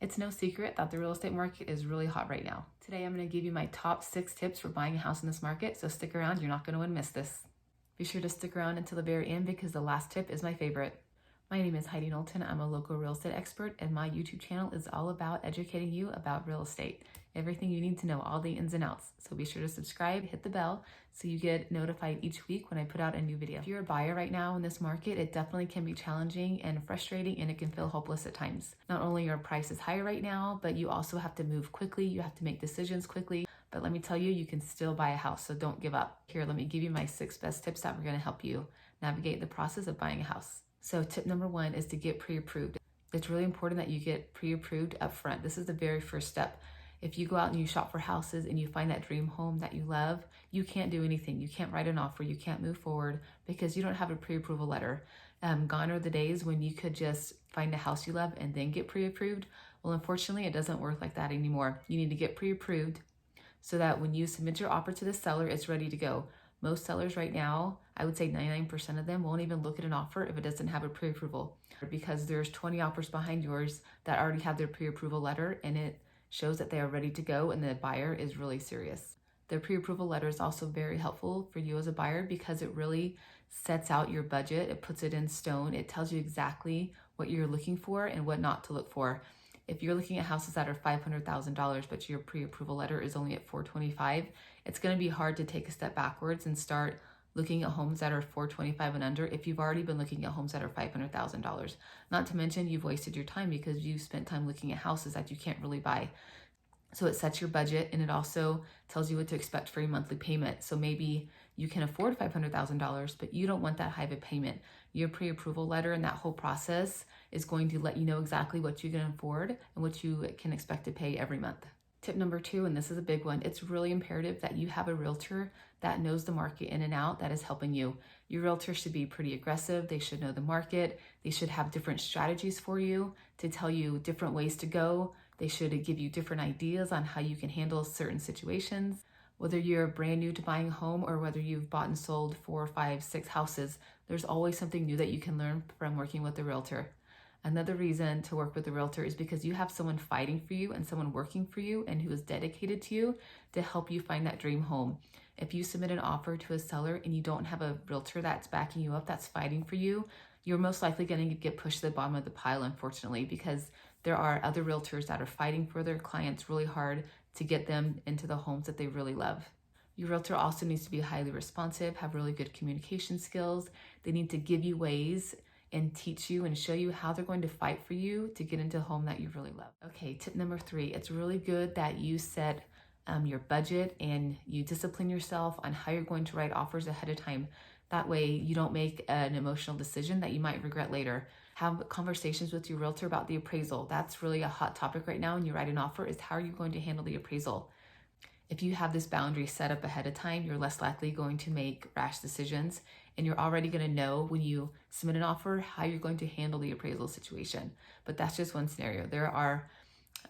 It's no secret that the real estate market is really hot right now. Today, I'm going to give you my top 6 tips for buying a house in this market, so stick around, you're not going to want to miss this. Be sure to stick around until the very end because the last tip is my favorite. My name is Heidi Knowlton. I'm a local real estate expert, and my YouTube channel is all about educating you about real estate. Everything you need to know, all the ins and outs. So be sure to subscribe, hit the bell, so you get notified each week when I put out a new video. If you're a buyer right now in this market, it definitely can be challenging and frustrating, and it can feel hopeless at times. Not only your price is high right now, but you also have to move quickly. You have to make decisions quickly. But let me tell you, you can still buy a house, so don't give up. Here, let me give you my 6 best tips that are going to help you navigate the process of buying a house. So tip number 1 is to get pre-approved. It's really important that you get pre-approved up front. This is the very first step. If you go out and you shop for houses and you find that dream home that you love, you can't do anything. You can't write an offer. You can't move forward because you don't have a pre-approval letter. Gone are the days when you could just find a house you love and then get pre-approved. Well, unfortunately, it doesn't work like that anymore. You need to get pre-approved so that when you submit your offer to the seller, it's ready to go. Most sellers right now, I would say 99% of them won't even look at an offer if it doesn't have a pre-approval, because there's 20 offers behind yours that already have their pre-approval letter, and it shows that they are ready to go and the buyer is really serious. The pre-approval letter is also very helpful for you as a buyer because it really sets out your budget. It puts it in stone. It tells you exactly what you're looking for and what not to look for. If you're looking at houses that are $500,000, but your pre-approval letter is only at $425,000, it's going to be hard to take a step backwards and start looking at homes that are $425,000 and under if you've already been looking at homes that are $500,000. Not to mention you've wasted your time because you spent time looking at houses that you can't really buy. So it sets your budget, and it also tells you what to expect for your monthly payment. So maybe you can afford $500,000, but you don't want that high of a payment. Your pre-approval letter and that whole process is going to let you know exactly what you can afford and what you can expect to pay every month. Tip number 2, and this is a big one, it's really imperative that you have a realtor that knows the market in and out that is helping you. Your realtor should be pretty aggressive. They should know the market. They should have different strategies for you to tell you different ways to go. They should give you different ideas on how you can handle certain situations. Whether you're brand new to buying a home or whether you've bought and sold 4, 5, 6 houses, there's always something new that you can learn from working with the realtor. Another reason to work with a realtor is because you have someone fighting for you and someone working for you and who is dedicated to you to help you find that dream home. If you submit an offer to a seller and you don't have a realtor that's backing you up, that's fighting for you, you're most likely going to get pushed to the bottom of the pile, unfortunately, because there are other realtors that are fighting for their clients really hard to get them into the homes that they really love. Your realtor also needs to be highly responsive, have really good communication skills. They need to give you ways and teach you and show you how they're going to fight for you to get into a home that you really love. Okay, tip number 3, it's really good that you set your budget and you discipline yourself on how you're going to write offers ahead of time. That way you don't make an emotional decision that you might regret later. Have conversations with your realtor about the appraisal. That's really a hot topic right now when you write an offer, is how are you going to handle the appraisal? If you have this boundary set up ahead of time, you're less likely going to make rash decisions, and you're already going to know when you submit an offer how you're going to handle the appraisal situation. But that's just one scenario. There are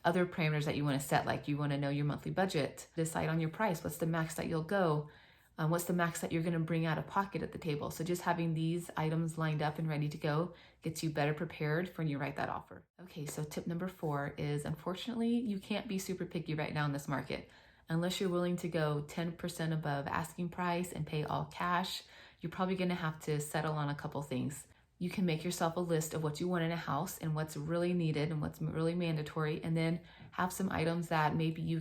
other parameters that you want to set, like you want to know your monthly budget, decide on your price, what's the max that you'll go, what's the max that you're going to bring out of pocket at the table. So just having these items lined up and ready to go gets you better prepared for when you write that offer. Okay, so tip number 4 is, unfortunately, you can't be super picky right now in this market. Unless you're willing to go 10% above asking price and pay all cash, you're probably going to have to settle on a couple things. You can make yourself a list of what you want in a house and what's really needed and what's really mandatory, and then have some items that maybe you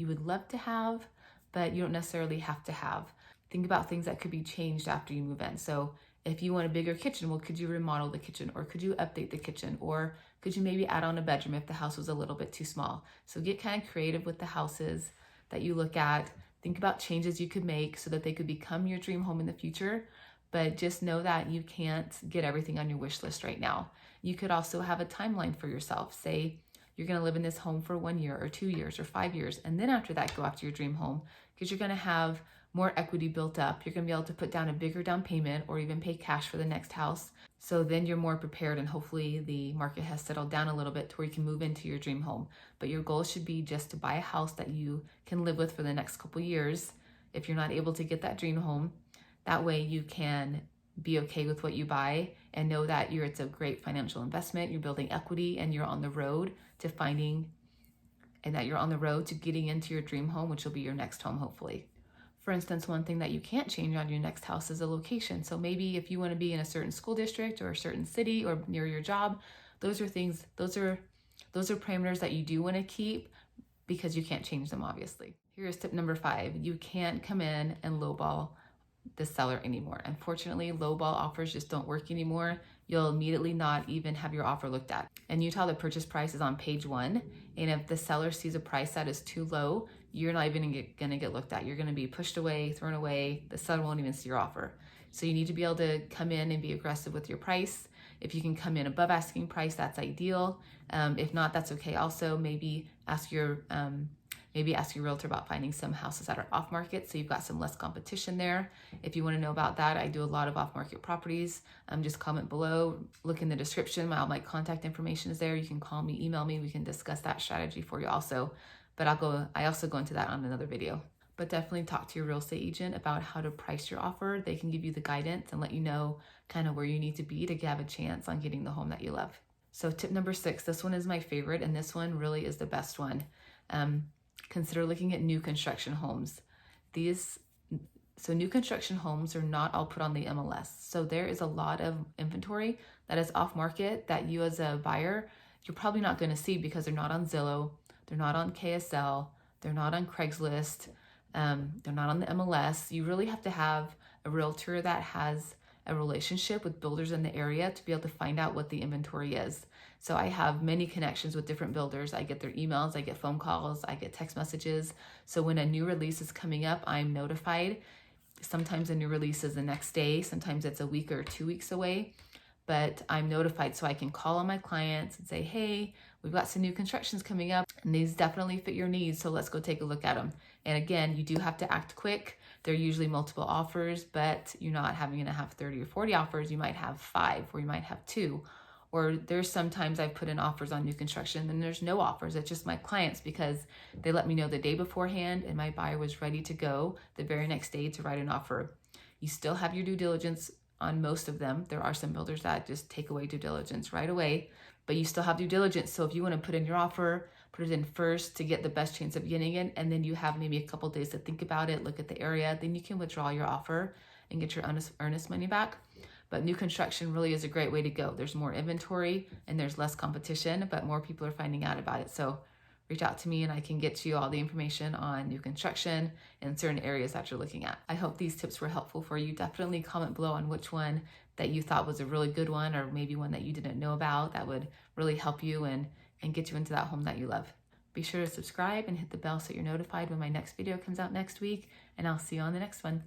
would love to have, but you don't necessarily have to have. Think about things that could be changed after you move in. So if you want a bigger kitchen, well, could you remodel the kitchen, or could you update the kitchen, or could you maybe add on a bedroom if the house was a little bit too small? So get kind of creative with the houses that you look at. Think about changes you could make so that they could become your dream home in the future, but just know that you can't get everything on your wish list right now. You could also have a timeline for yourself. Say you're going to live in this home for 1 year or 2 years or 5 years, and then after that go after your dream home, because you're going to have more equity built up. You're going to be able to put down a bigger down payment or even pay cash for the next house. So then you're more prepared, and hopefully the market has settled down a little bit to where you can move into your dream home. But your goal should be just to buy a house that you can live with for the next couple years. If you're not able to get that dream home, that way you can be okay with what you buy and know that it's a great financial investment. You're building equity and you're on the road to getting into your dream home, which will be your next home, hopefully. For instance, one thing that you can't change on your next house is the location. So maybe if you want to be in a certain school district or a certain city or near your job, those are parameters that you do want to keep because you can't change them, obviously. Here's tip number 5. You can't come in and lowball the seller anymore. Unfortunately, lowball offers just don't work anymore. You'll immediately not even have your offer looked at. In Utah, the purchase price is on page 1, and if the seller sees a price that is too low, you're not even gonna get looked at. You're gonna be pushed away, thrown away. The seller won't even see your offer. So you need to be able to come in and be aggressive with your price. If you can come in above asking price, that's ideal. If not, that's okay. Also, maybe ask your realtor about finding some houses that are off market, so you've got some less competition there. If you want to know about that, I do a lot of off market properties. Just comment below, look in the description. All my contact information is there. You can call me, email me. We can discuss that strategy for you also. But I also go into that on another video. But definitely talk to your real estate agent about how to price your offer. They can give you the guidance and let you know kind of where you need to be to have a chance on getting the home that you love. So tip number 6, this one is my favorite, and this one really is the best one. Consider looking at new construction homes. New construction homes are not all put on the MLS. So there is a lot of inventory that is off market that you as a buyer, you're probably not going to see because they're not on Zillow, they're not on KSL, they're not on Craigslist, they're not on the MLS. You really have to have a realtor that has a relationship with builders in the area to be able to find out what the inventory is. So I have many connections with different builders. I get their emails, I get phone calls, I get text messages. So when a new release is coming up, I'm notified. Sometimes a new release is the next day, sometimes it's a week or 2 weeks away, but I'm notified so I can call on my clients and say, hey, we've got some new constructions coming up and these definitely fit your needs, so let's go take a look at them. And again, you do have to act quick. They're usually multiple offers, but you're not having to have 30 or 40 offers. You might have 5 or you might have 2. Or there's sometimes I've put in offers on new construction and there's no offers. It's just my clients because they let me know the day beforehand and my buyer was ready to go the very next day to write an offer. You still have your due diligence on most of them. There are some builders that just take away due diligence right away, but you still have due diligence. So if you want to put in your offer, put it in first to get the best chance of getting it, and then you have maybe a couple days to think about it, look at the area, then you can withdraw your offer and get your earnest money back. But new construction really is a great way to go. There's more inventory and there's less competition, but more people are finding out about it. So reach out to me and I can get you all the information on new construction in certain areas that you're looking at. I hope these tips were helpful for you. Definitely comment below on which one that you thought was a really good one, or maybe one that you didn't know about that would really help you and get you into that home that you love. Be sure to subscribe and hit the bell so you're notified when my next video comes out next week, and I'll see you on the next one.